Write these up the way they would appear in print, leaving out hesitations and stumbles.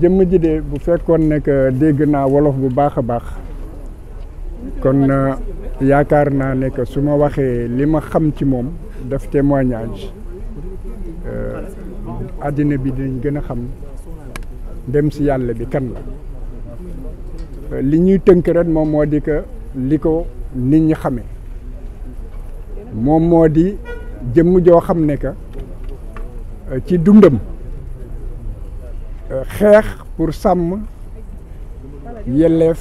jëmm ji de bu fekkoon ne que dégg naa wolof bu baax a baax kon yaakaar naa ne que su ma waxee li ma xam ci moom def témoignage àddina bi dinañ gën a xam dem si yàlla bi kan la li ñuy tënk rek moom moo di que li ko nit ñi xamee moom moo di jëmm joo xam ne que ci dundam xeex pour sàmm yelleef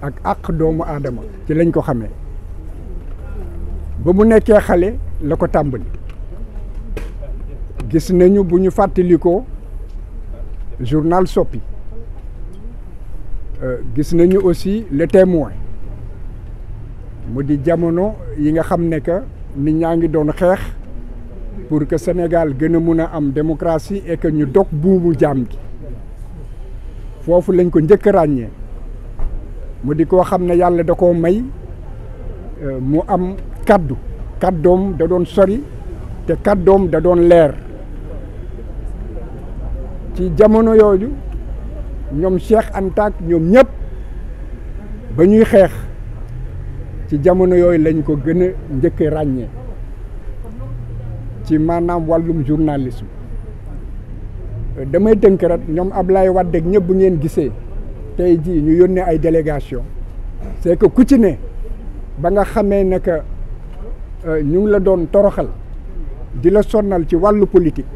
ak àq doomu aadama ci lañ ko xamee ba mu nekkee xale la ko tàmbali gis nañu bu ñu fàttalikoo journal Sopi gis nañu aussi Le Témoin mu di jamono yi nga xam ne que nit ñaa ngi doon xeex pour que Sénégal gën a mun a am démocratie et que ñu dog buumu jaam gi foofu lañ ko njëkk a ràññee mu di koo xam ne yàlla da koo may mu am kaddoom da doon sori te kaddoom da doon leer ci jamono yooyu ñoom Cheikh Anta ak ñoom ñëpp ba ñuy xeex ci jamono yooyu lañ ko gën a njëkk a ràññee ci maanaam wàllum journalisme damay tënk rek ñoom Ablaye Wade ak ñëpp bu ngeen gisee tey jii ñu yónnee ay délégation c'est que ku ci ne ba nga xamee ne que ñu ngi la doon toroxal di la sonnal ci wàllu politique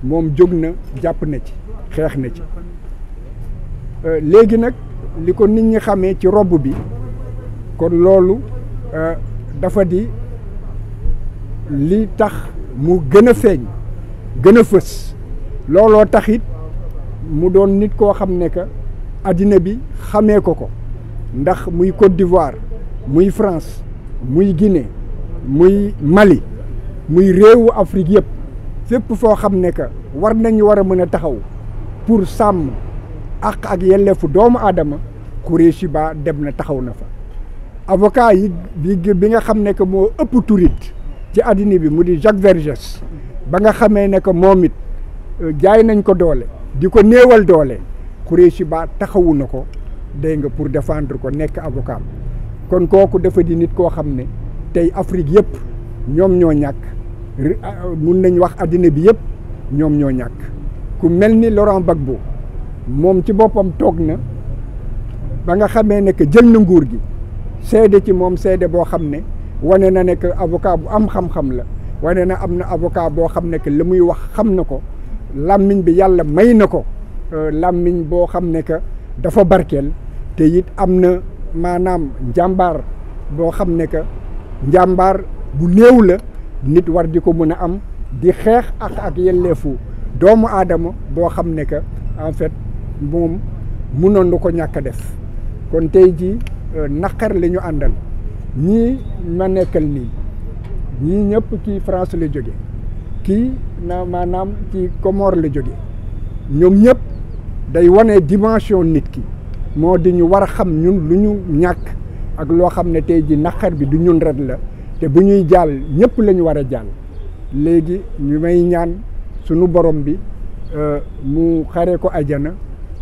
moom jóg na jàpp na ci xeex na ci léegi nag li ko nit ñi xamee ci robb bi kon loolu dafa di li tax mu gën a feeñ gën a fës looloo taxit mu doon nit koo xam ne que addina bi xamee ko ndax muy Côte d'Ivoire muy France muy Guinée muy Mali muy réewu Afrique yëpp fépp foo xam ne que war nañu war a mën a taxaw pour sàmm ak yelleefu doomu aadama Khoureyssi Ba dem na taxaw na fa avocat yi bi nga xam ne que moo ëpp turit ci àddina bi mu di Jacques Vergès ba nga xamee ne que moom it jaay nañ ko doole di ko néewal doole Khoureyssi Ba taxawu na ko dégg nga pour défendre ko nekk avocat kon kooku dafa di nit koo xam ne tey Afrique yëpp ñoom ñoo ñàkk mun nañ wax àddina bi yëpp ñoom ñoo ñàkk ku mel ni Laurent Gbagbo moom ci boppam toog na ba nga xamee ne que jël na nguur gi seede ci moom seede boo xam ne wane na ne que avocat bu am xam-xam la wane na am na avocat boo xam ne que li muy wax xam na ko làmmiñ bi yàlla may na ko làmmiñ boo xam ne que dafa barkeel te it am na maanaam njàmbaar boo xam ne que njàmbaar bu néew la nit war di ko mën a am di xeex ak yelleefu doomu aadama boo xam ne que en fait moom mënoon na ko ñàkk a def kon tey jii naqar la ñu àndal ñii ma nekkal nii ñii ñëpp ci France la jóge kii na maanaam ci Comore la jóge ñoom ñëpp day wane dimension nit ki moo di ñu war a xam ñun lu ñu ñàkk ak loo xam ne tey ji naqar bi du ñun ret la te bu ñuy jàll ñëpp la ñu war a jàll léegi ñu may ñaan sunu borom bi mu xare ko ajana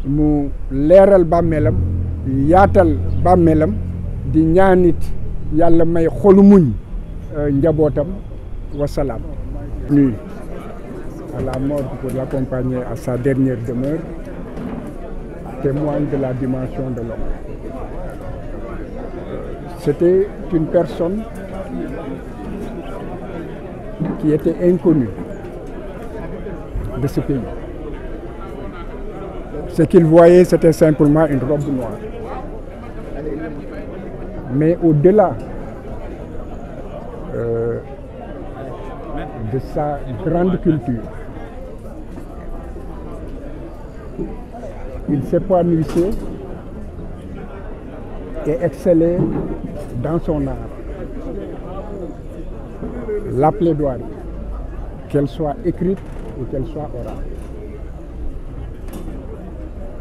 mu leeral bàmmeelam yaatal bàmmeelam di ñaanit yàlla may xolu muñ njabootam wasalaam. Nuit à la mort pour l'accompagner à sa dernière demeure témoigne de la dimension de l'homme. C'était une personne qui était inconnue de ce pays. Ce qu'il voyait, c'était simplement une robe noire. Mais au-delà de sa grande culture, il s'épanouissait et excellait dans son art. La plaidoirie, qu'elle soit écrite ou qu'elle soit orale.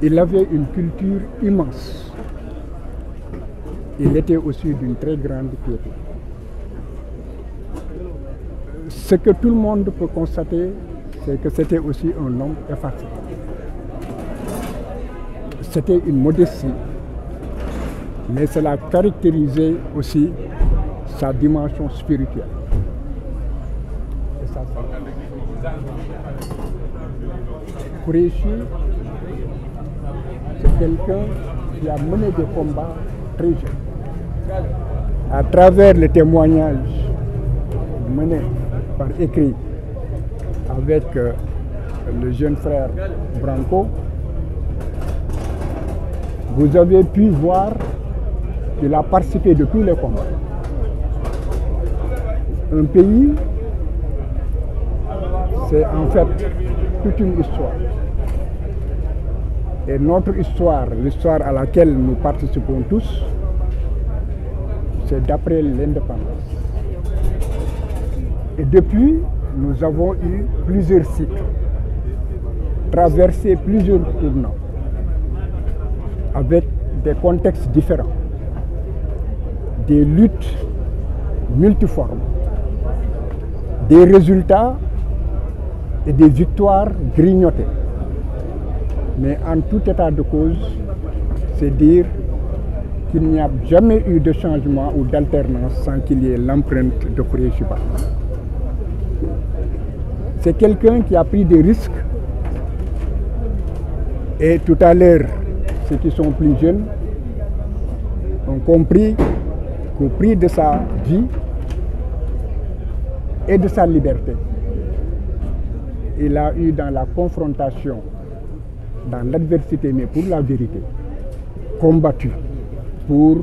Il avait une culture immense. Il était aussi d'une très grande piété. ce que tout le monde peut constater, c'est que c'était aussi un homme effacé. C'était une modestie, mais cela caractérisait aussi sa dimension spirituelle. Et ça, Qureshi, c'est quelqu'un qui a mené des combats très jeunes. À travers les témoignages menés par écrit avec le jeune frère Branco, vous avez pu voir qu'il a participé de tous les combats. Un pays, c'est en fait toute une histoire. Et notre histoire, l'histoire à laquelle nous participons tous, c'est d'après l'indépendance. Et depuis, nous avons eu plusieurs cycles, traversé plusieurs tournants, avec des contextes différents, des luttes multiformes, des résultats et des victoires grignotées. Mais en tout état de cause, c'est dire qu'il n'y a jamais eu de changement ou d'alternance sans qu'il y ait l'empreinte de Qureshi Ba. C'est quelqu'un qui a pris des risques. Et tout à l'heure, ceux qui sont plus jeunes ont compris qu'au prix de sa vie et de sa liberté, il a eu dans la confrontation, dans l'adversité, mais pour la vérité, combattu pour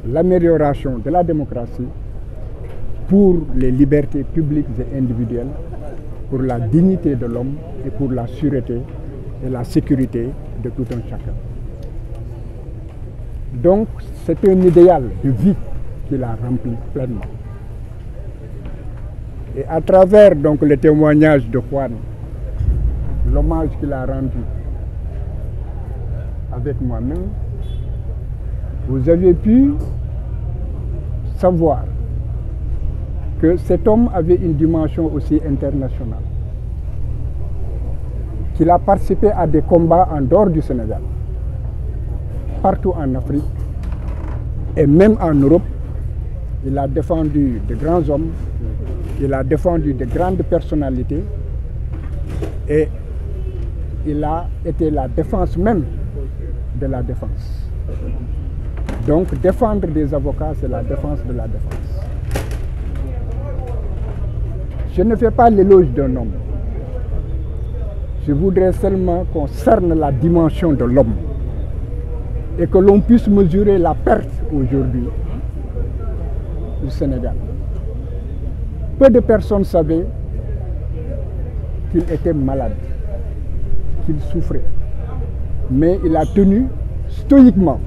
l'amélioration de la démocratie, pour les libertés publiques et individuelles, pour la dignité de l'homme et pour la sûreté et la sécurité de tout un chacun. Donc, c'est un idéal de vie qu'il a rempli pleinement. Et à travers donc le témoignage de Juan, l'hommage qu'il a rendu avec moi-même, vous avez pu savoir que cet homme avait une dimension aussi internationale, qu'il a participé à des combats en dehors du Sénégal, partout en Afrique et même en Europe. Il a défendu de grands hommes, il a défendu de grandes personnalités et il a été la défense même de la défense. Donc défendre des avocats, c'est la défense de la défense. Je ne fais pas l'éloge d'un homme. Je voudrais seulement qu'on cerne la dimension de l'homme et que l'on puisse mesurer la perte aujourd'hui du Sénégal. Peu de personnes savaient qu'il était malade, qu'il souffrait. Mais il a tenu stoïquement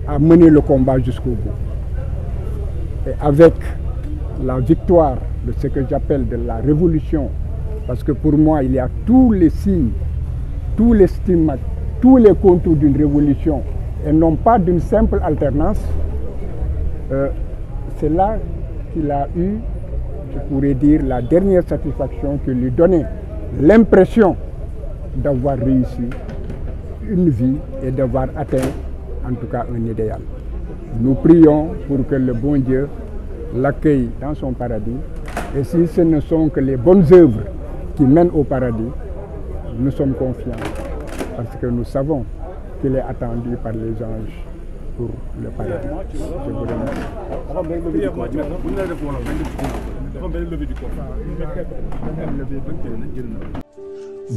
à mener le combat jusqu'au bout. Et avec la victoire de ce que j'appelle de la révolution, parce que pour moi, il y a tous les signes, tous les stigmates, tous les contours d'une révolution, et non pas d'une simple alternance, c'est là qu'il a eu, je pourrais dire, la dernière satisfaction qui lui donnait l'impression d'avoir réussi une vie et d'avoir atteint en tout cas un idéal. Nous prions pour que le bon Dieu l'accueille dans son paradis. Et si ce ne sont que les bonnes œuvres qui mènent au paradis, nous sommes confiants parce que nous savons qu'il est attendu par les anges pour le paradis. Je vous remercie.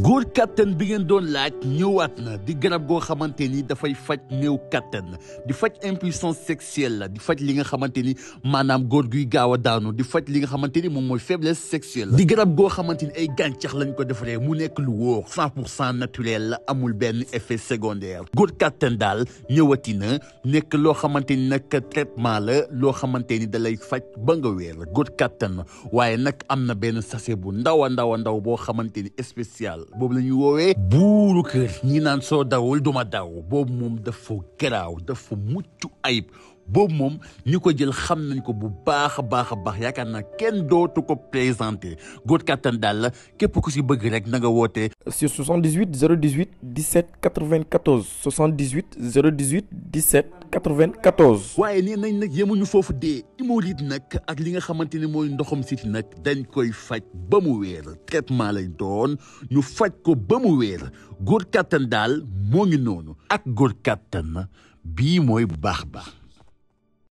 góor kattan bi ngeen doon laaj ñëwaat na di garab goo xamante ni dafay faj néew kattan di faj impuissance sexuelle la di faj li nga xamante ni maanaam góor guy gaaw a daanu di faj li nga xamante ni moom mooy faiblesse sexuelle di garab goo xamante ni ay gàncax lañ ko defaree mu nekk lu wóor 100% naturel la amul benn effet secondaire góor kattan daal ñëwati na nekk loo xamante ni nag traitement la loo xamante ni da lay faj ba nga wér góor kattan waaye nag am na benn sachet bu ndaw a ndaw boo xamante ni spécial boobu la ñuy woowee buuru kër ñi naan soo dawul duma daw boobu moom dafa garaaw dafa mucc ayib boobu moom ñi ko jël xam nañ ko bu baax a baax a baax yaakaar naa kenn dootu ko présenté góor kattan daal la képp ku si bëgg rek na nga woote sur 78 018 17 94 78 018 17 94. waaye nee nañ nag yemuñu foofu dee hémorroïde nag ak li nga xamante ni mooy ndoxam siti nag dañ koy faj ba mu wéer traitement lay doon ñu faj ko ba mu wéer góor kattan daal moo ngi noonu ak góor kattan bii mooy bu baax baax